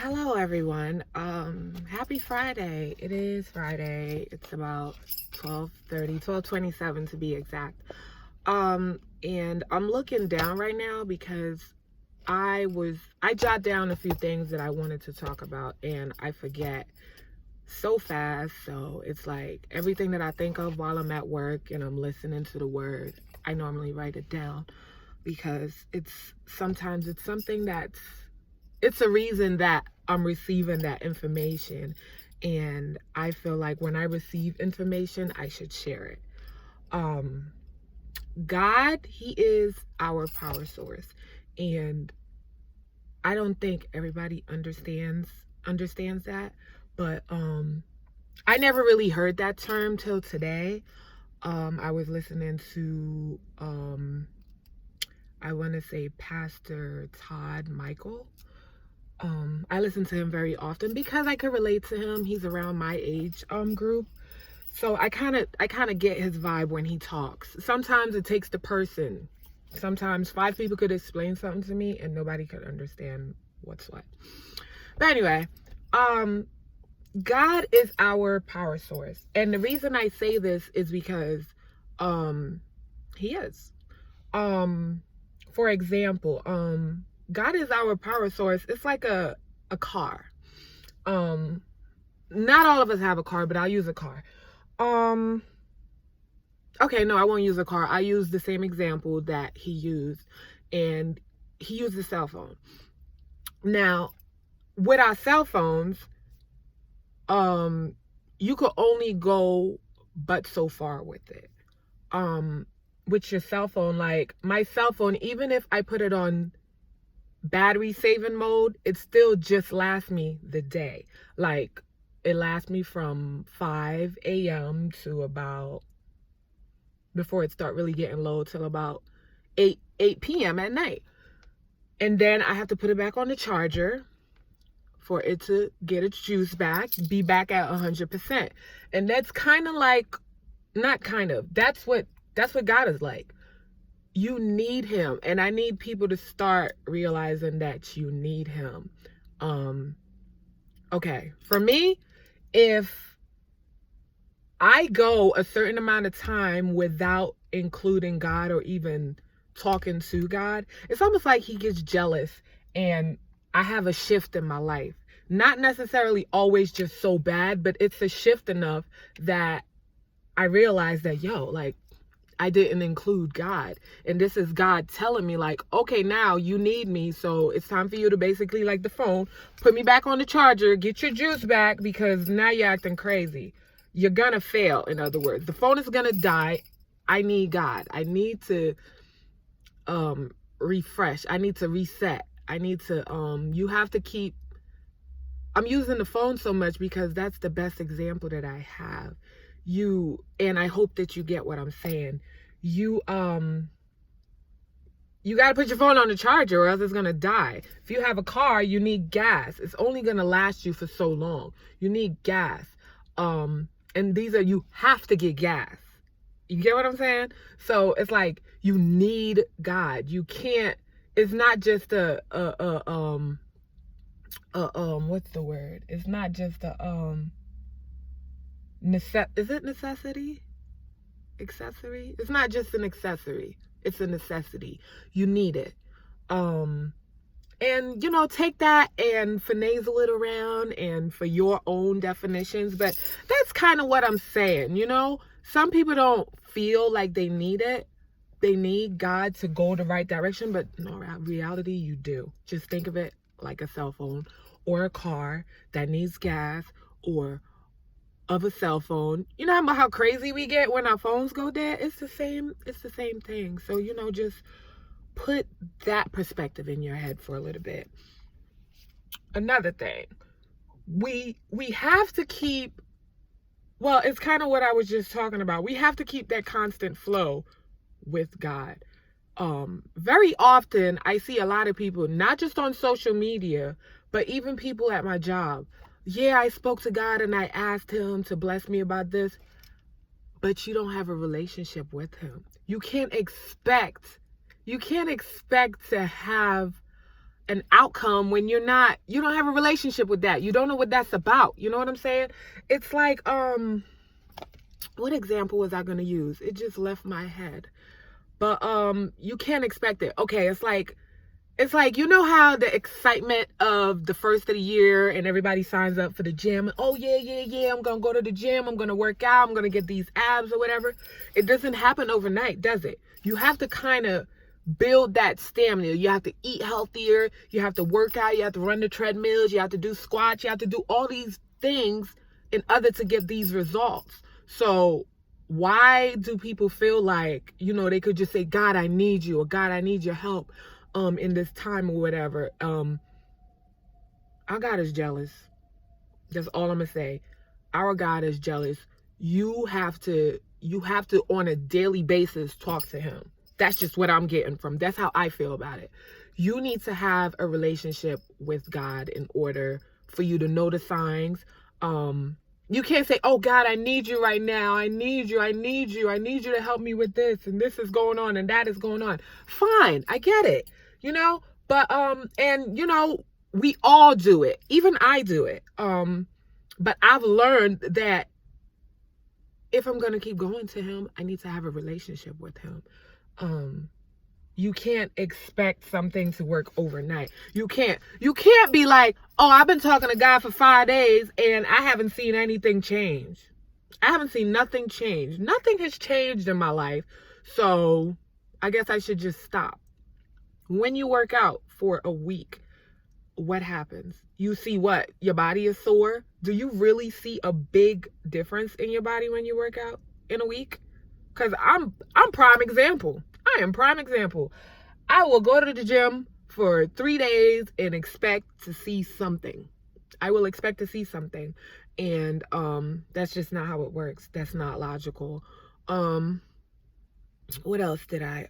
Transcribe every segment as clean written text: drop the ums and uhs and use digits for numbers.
Hello everyone. Happy Friday. It is Friday. It's about 12:30, 12:27 to be exact. And I'm looking down right now because I jot down a few things that I wanted to talk about and I forget so fast. So it's like everything that I think of while I'm at work and I'm listening to the word, I normally write it down because sometimes it's something it's a reason that I'm receiving that information. And I feel like when I receive information, I should share it. Um, God, He is our power source. And I don't think everybody understands that. But I never really heard that term till today. I was listening to I want to say Pastor Todd Michael. I listen to him very often because I could relate to him. He's around my age group. So I kind of get his vibe when he talks. Sometimes it takes the person. Sometimes 5 people could explain something to me and nobody could understand what's what. But anyway, God is our power source. And the reason I say this is because he is. For example, God is our power source. It's like a car. Not all of us have a car, but I'll use a car. Okay, no, I won't use a car. I use the same example that he used, and he used a cell phone. Now, with our cell phones, you could only go but so far with it. With your cell phone, like my cell phone, even if I put it on battery saving mode, it still just lasts me the day. Like it lasts me from 5 a.m. to about, before it start really getting low, till about 8 p.m. at night. And then I have to put it back on the charger for it to get its juice back, be back at 100%. And that's kind of like, not kind of, that's what God is like. You need him, and I need people to start realizing that you need him. Okay, for me, if I go a certain amount of time without including God or even talking to God, it's almost like he gets jealous and I have a shift in my life. Not necessarily always just so bad, but it's a shift enough that I realize that, like, I didn't include God. And this is God telling me, like, okay, now you need me. So it's time for you to basically, like the phone, put me back on the charger, get your juice back, because now you're acting crazy. You're going to fail, in other words. The phone is going to die. I need God. I need to refresh. I need to reset. I need to, you have to keep, I'm using the phone so much because that's the best example that I have. And I hope that you get what I'm saying. You got to put your phone on the charger or else it's going to die. If you have a car, you need gas. It's only going to last you for so long. You need gas. And you have to get gas. You get what I'm saying? So it's like, you need God. You can't, it's not just what's the word? It's not just is it necessity? Accessory? It's not just an accessory. It's a necessity. You need it. And take that and finagle it around and for your own definitions. But that's kind of what I'm saying. Some people don't feel like they need it. They need God to go the right direction, but no, reality, you do. Just think of it like a cell phone or a car that needs gas, or of a cell phone. You know how crazy we get when our phones go dead? It's the same thing. So, just put that perspective in your head for a little bit. Another thing, we have to keep, well, it's kind of what I was just talking about. We have to keep that constant flow with God. Very often I see a lot of people, not just on social media, but even people at my job. Yeah, I spoke to God and I asked him to bless me about this, but you don't have a relationship with him. You can't expect to have an outcome when you don't have a relationship with that. You don't know what that's about. You know what I'm saying? It's like, what example was I going to use? It just left my head. But you can't expect it. Okay, it's like, you know how the excitement of the first of the year and everybody signs up for the gym. Oh, yeah. I'm going to go to the gym. I'm going to work out. I'm going to get these abs or whatever. It doesn't happen overnight, does it? You have to kind of build that stamina. You have to eat healthier. You have to work out. You have to run the treadmills. You have to do squats. You have to do all these things in order to get these results. So why do people feel like, they could just say, God, I need you, or God, I need your help in this time or whatever? Our God is jealous. That's all I'm gonna say. Our God is jealous. You have to on a daily basis talk to him. That's just what I'm getting from. That's how I feel about it. You need to have a relationship with God in order for you to know the signs. You can't say, oh God, I need you right now. I need you. I need you to help me with this, and this is going on and that is going on. Fine, I get it. But and we all do it. Even I do it. But I've learned that if I'm gonna keep going to him, I need to have a relationship with him. You can't expect something to work overnight. You can't be like, oh, I've been talking to God for 5 days and I haven't seen anything change. I haven't seen nothing change. Nothing has changed in my life. So I guess I should just stop. When you work out for a week, what happens? You see what? Your body is sore. Do you really see a big difference in your body when you work out in a week? Because I'm prime example. I am prime example. I will go to the gym for 3 days and expect to see something. I will expect to see something. And that's just not how it works. That's not logical. What else did I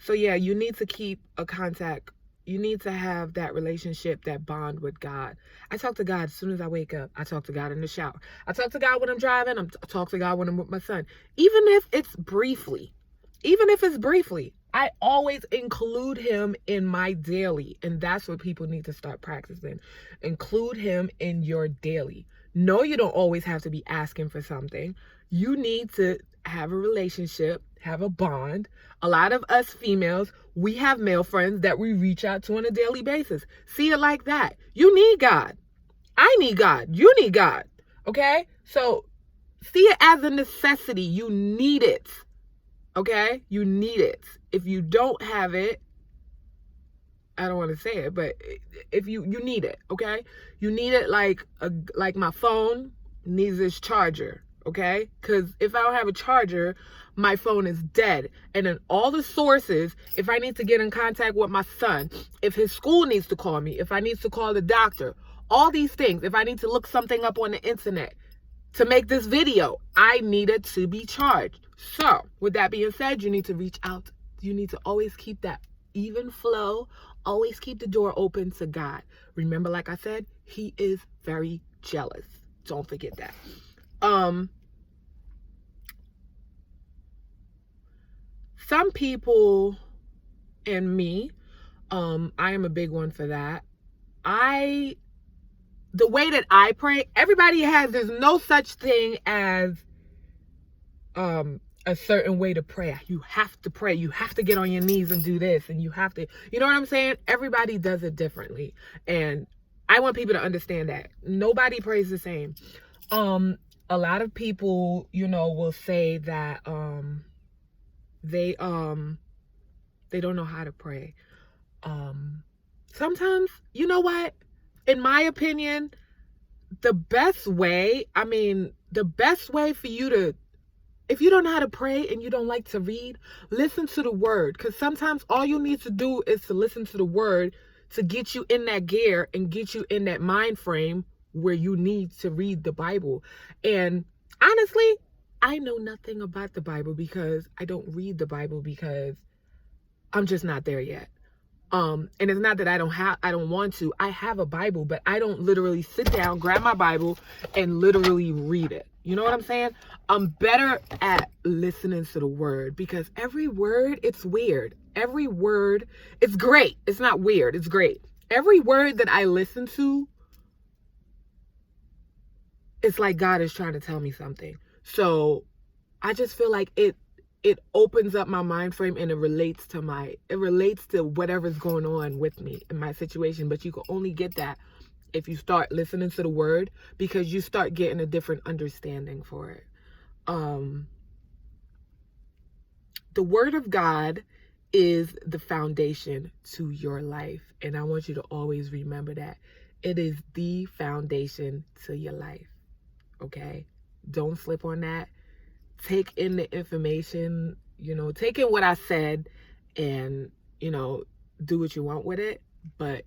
so yeah, you need to keep a contact. You need to have that relationship, that bond with God. I talk to God as soon as I wake up. I talk to God in the shower. I talk to God when I'm driving. I talk to God when I'm with my son. Even if it's briefly, I always include him in my daily. And that's what people need to start practicing. Include him in your daily. No, you don't always have to be asking for something. You need to have a relationship, have a bond. A lot of us females, we have male friends that we reach out to on a daily basis. See it like that. You need God. I need God. You need God. Okay? So see it as a necessity. You need it. Okay? You need it. If you don't have it, I don't want to say it, but if you need it, okay? You need it like my phone needs its charger, okay? Because if I don't have a charger, my phone is dead. And then all the sources, if I need to get in contact with my son, if his school needs to call me, if I need to call the doctor, all these things, if I need to look something up on the internet to make this video, I need it to be charged. So with that being said, you need to reach out. You need to always keep that even flow. Always keep the door open to God. Remember, like I said, he is very jealous. Don't forget that. Some people, and me, I am a big one for that. The way that I pray, there's no such thing as a certain way to pray. You have to pray. You have to get on your knees and do this, and you have to, you know what I'm saying? Everybody does it differently. And I want people to understand that nobody prays the same. A lot of people, will say that they don't know how to pray. Sometimes, you know what? In my opinion, the best way for you to, if you don't know how to pray and you don't like to read, listen to the word. Because sometimes all you need to do is to listen to the word to get you in that gear and get you in that mind frame where you need to read the Bible. And honestly, I know nothing about the Bible because I don't read the Bible because I'm just not there yet. And it's not that I don't want to. I have a Bible, but I don't literally sit down, grab my Bible, and literally read it. You know what I'm saying? I'm better at listening to the word because every word, it's weird. every word, it's great. It's not weird. It's great. Every word that I listen to, it's like God is trying to tell me something. So I just feel like it opens up my mind frame, and it relates to whatever's going on with me in my situation. But you can only get that if you start listening to the word, because you start getting a different understanding for it. The word of God is the foundation to your life. And I want you to always remember that. It is the foundation to your life. Okay? Don't slip on that. Take in the information, take in what I said, and, do what you want with it. But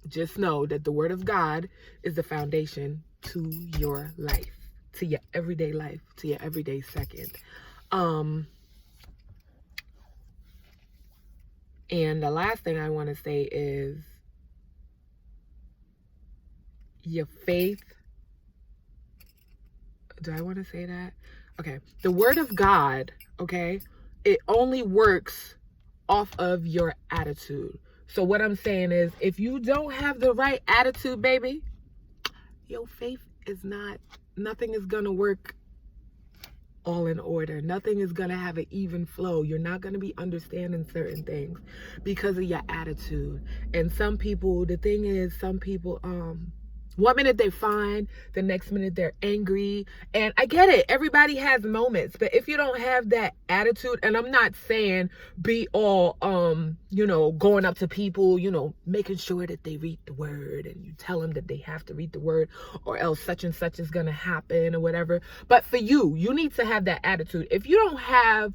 just know that the word of God is the foundation to your life, to your everyday life, to your everyday second. And the last thing I want to say is your faith. Do I want to say that? Okay. The word of God, okay, it only works off of your attitude. So what I'm saying is, if you don't have the right attitude, baby, your faith is nothing is going to work all in order. Nothing is going to have an even flow. You're not going to be understanding certain things because of your attitude. And some people, one minute they're fine, the next minute they're angry. And I get it. Everybody has moments. But if you don't have that attitude, and I'm not saying be all, going up to people, making sure that they read the word, and you tell them that they have to read the word or else such and such is going to happen or whatever. But for you need to have that attitude. If you don't have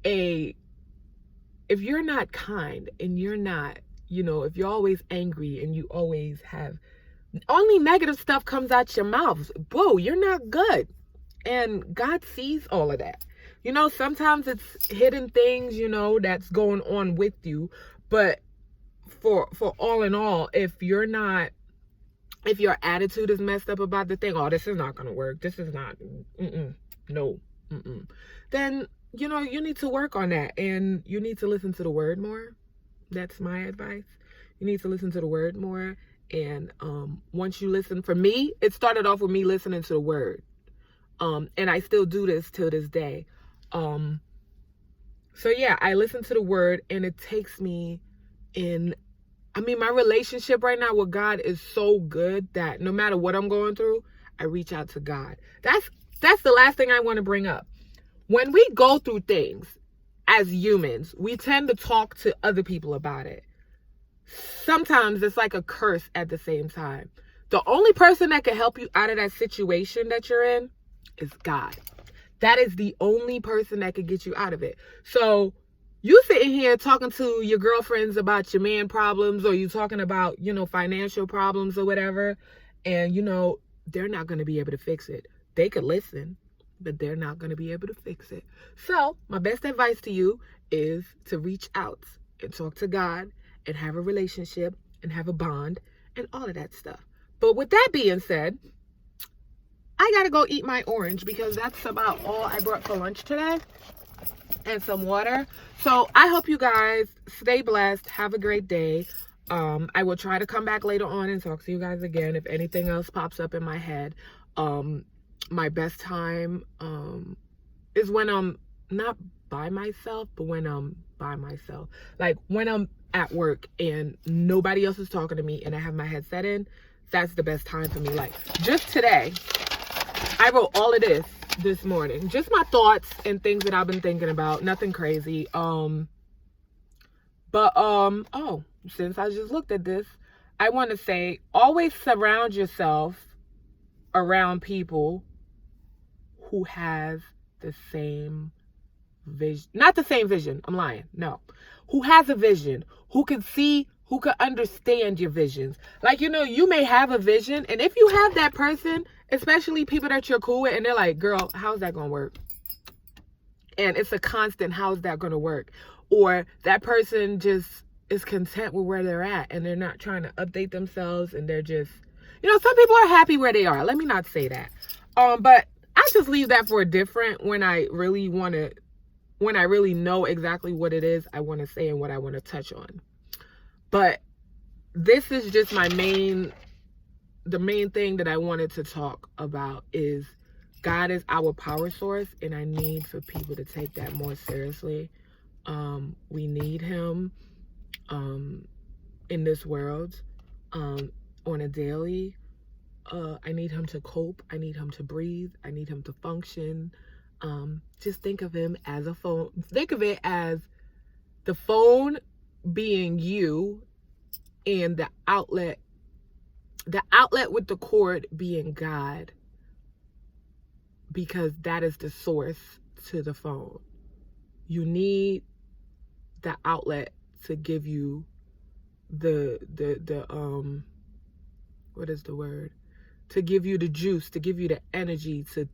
if you're not kind, and you're not, if you're always angry and you always have only negative stuff comes out your mouth, boo, you're not good. And God sees all of that. Sometimes it's hidden things, that's going on with you. But for all in all, if your attitude is messed up about the thing, this is not going to work, this is not, then, you need to work on that. And you need to listen to the word more. That's my advice. You need to listen to the word more. And once you listen, for me, it started off with me listening to the word. And I still do this till this day. So yeah, I listen to the word, and it takes me my relationship right now with God is so good that no matter what I'm going through, I reach out to God. That's the last thing I want to bring up. When we go through things as humans, we tend to talk to other people about it. Sometimes it's like a curse at the same time. The only person that can help you out of that situation that you're in is God. That is the only person that can get you out of it. So you sitting here talking to your girlfriends about your man problems, or you talking about, financial problems or whatever, and, they're not going to be able to fix it. They could listen, but they're not going to be able to fix it. So my best advice to you is to reach out and talk to God, and have a relationship, and have a bond, and all of that stuff. But with that being said, I gotta go eat my orange, because that's about all I brought for lunch today, and some water. So I hope you guys stay blessed. Have a great day. I will try to come back later on and talk to you guys again if anything else pops up in my head. My best time is when I'm not by myself, but when I'm by myself. Like when I'm at work and nobody else is talking to me and I have my headset in, that's the best time for me. Like just today, I wrote all of this morning, just my thoughts and things that I've been thinking about, nothing crazy. Since I just looked at this, I want to say, always surround yourself around people who have the same vision. Not the same vision. I'm lying. No. Who has a vision, who can see, who can understand your visions. Like, you may have a vision, and if you have that person, especially people that you're cool with, and they're like, girl, how's that going to work? And it's a constant, how's that going to work? Or that person just is content with where they're at, and they're not trying to update themselves, and they're just, some people are happy where they are. Let me not say that. But I just leave that for a different, when I really want to, when I really know exactly what it is I want to say and what I want to touch on. But this is just the main thing that I wanted to talk about is God is our power source, and I need for people to take that more seriously. We need him in this world on a daily. I need him to cope. I need him to breathe. I need him to function. Just think of him as a phone. Think of it as the phone being you, and the outlet with the cord being God, because that is the source to the phone. You need the outlet to give you the what is the word? To give you the juice, to give you the energy to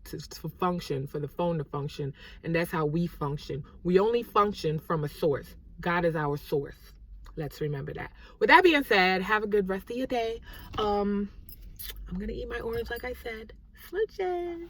function, for the phone to function. And that's how we function. We only function from a source. God is our source. Let's remember that. With that being said, have a good rest of your day. I'm going to eat my orange like I said. Smooches.